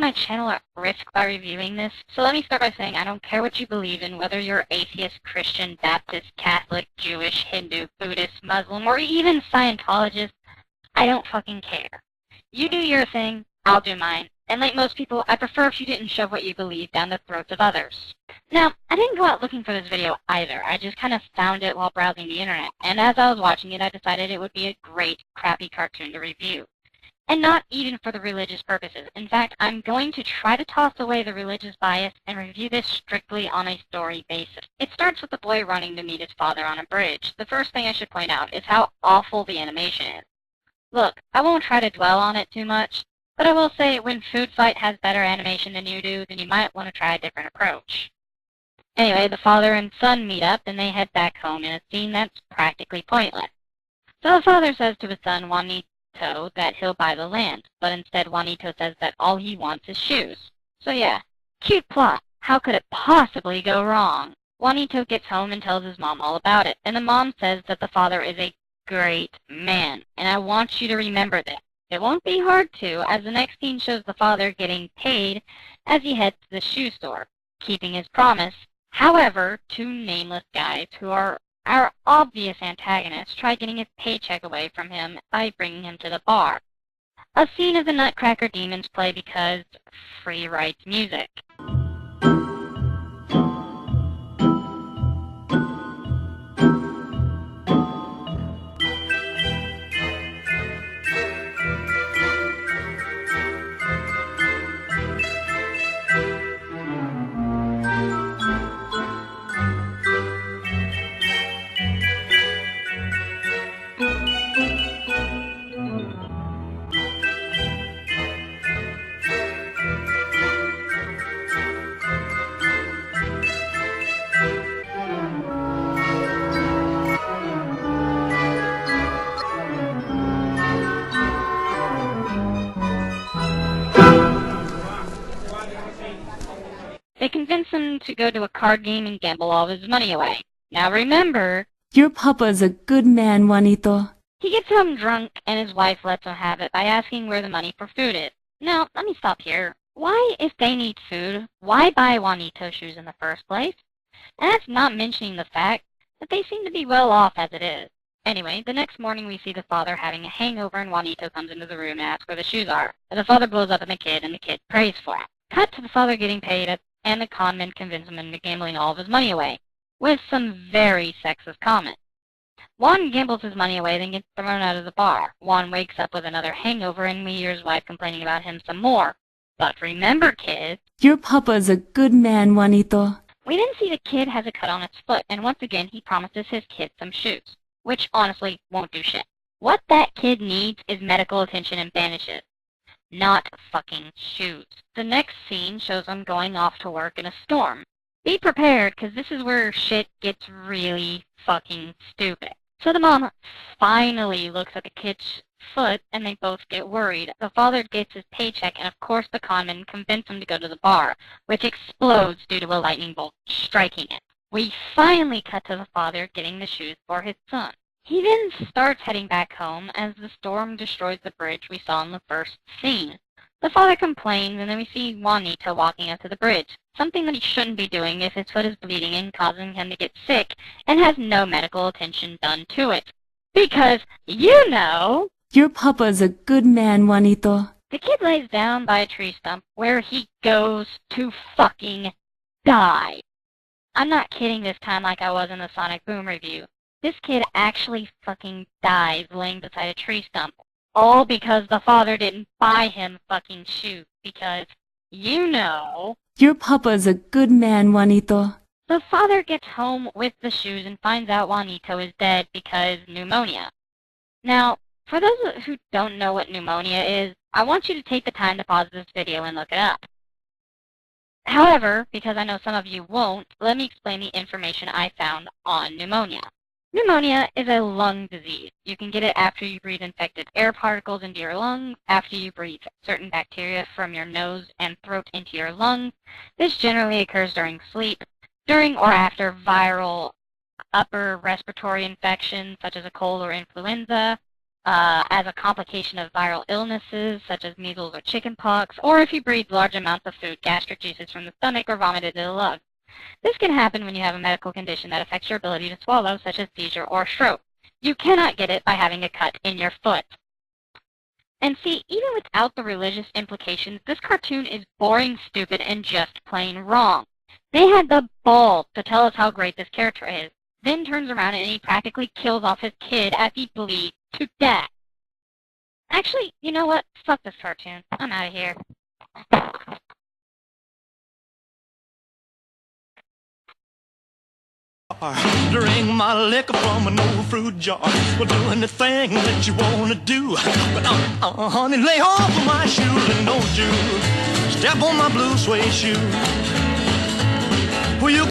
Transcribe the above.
my channel at risk by reviewing this, so let me start by saying I don't care what you believe in, whether you're atheist, Christian, Baptist, Catholic, Jewish, Hindu, Buddhist, Muslim, or even Scientologist. I don't fucking care. You do your thing, I'll do mine. And like most people, I prefer if you didn't shove what you believe down the throats of others. Now, I didn't go out looking for this video either. I just kind of found it while browsing the internet, and as I was watching it, I decided it would be a great, crappy cartoon to review. And not even for the religious purposes. In fact, I'm going to try to toss away the religious bias and review this strictly on a story basis. It starts with the boy running to meet his father on a bridge. The first thing I should point out is how awful the animation is. Look, I won't try to dwell on it too much, but I will say when Food Fight has better animation than you do, then you might want to try a different approach. Anyway, the father and son meet up and they head back home in a scene that's practically pointless. So the father says to his son, Juanito, that he'll buy the land, but instead Juanito says that all he wants is shoes. So yeah, cute plot. How could it possibly go wrong? Juanito gets home and tells his mom all about it, and the mom says that the father is a great man, and I want you to remember this. It won't be hard to, as the next scene shows the father getting paid as he heads to the shoe store, keeping his promise. However, two nameless guys who are our obvious antagonists try getting his paycheck away from him by bringing him to the bar. A scene of the Nutcracker Demons play because free rights music. They convince him to go to a card game and gamble all of his money away. Now remember, your papa's a good man, Juanito. He gets home drunk, and his wife lets him have it by asking where the money for food is. Now, let me stop here. Why, if they need food, why buy Juanito shoes in the first place? And that's not mentioning the fact that they seem to be well off as it is. Anyway, the next morning we see the father having a hangover, and Juanito comes into the room and asks where the shoes are. And the father blows up at the kid, and the kid prays for it. Cut to the father getting paid, and the con men convince him into gambling all of his money away, with some very sexist comments. Juan gambles his money away, then gets thrown out of the bar. Juan wakes up with another hangover, and we hear his wife complaining about him some more. But remember, kids, your papa's a good man, Juanito. We then see the kid has a cut on its foot, and once again he promises his kid some shoes, which honestly won't do shit. What that kid needs is medical attention and bandages, not fucking shoes. The next scene shows them going off to work in a storm. Be prepared, because this is where shit gets really fucking stupid. So the mom finally looks at the kid's foot, and they both get worried. The father gets his paycheck, and of course the conmen convince him to go to the bar, which explodes due to a lightning bolt striking it. We finally cut to the father getting the shoes for his son. He then starts heading back home as the storm destroys the bridge we saw in the first scene. The father complains, and then we see Juanito walking up to the bridge, something that he shouldn't be doing if his foot is bleeding and causing him to get sick and has no medical attention done to it. Because, you know, your papa's a good man, Juanito. The kid lays down by a tree stump where he goes to fucking die. I'm not kidding this time like I was in the Sonic Boom review. This kid actually fucking dies laying beside a tree stump. All because the father didn't buy him fucking shoes. Because, you know, your papa's a good man, Juanito. The father gets home with the shoes and finds out Juanito is dead because pneumonia. Now, for those who don't know what pneumonia is, I want you to take the time to pause this video and look it up. However, because I know some of you won't, let me explain the information I found on pneumonia. Pneumonia is a lung disease. You can get it after you breathe infected air particles into your lungs, after you breathe certain bacteria from your nose and throat into your lungs. This generally occurs during sleep, during or after viral upper respiratory infections such as a cold or influenza, as a complication of viral illnesses such as measles or chickenpox, or if you breathe large amounts of food, gastric juices from the stomach, or vomited into the lungs. This can happen when you have a medical condition that affects your ability to swallow, such as seizure or stroke. You cannot get it by having a cut in your foot. And see, even without the religious implications, this cartoon is boring, stupid, and just plain wrong. They had the balls to tell us how great this character is, then turns around and he practically kills off his kid as he bleeds to death. Actually, you know what? Fuck this cartoon. I'm out of here. Drink my liquor from an old fruit jar. Well, do anything that you wanna do. But honey, lay off of my shoes and don't you step on my blue suede shoe.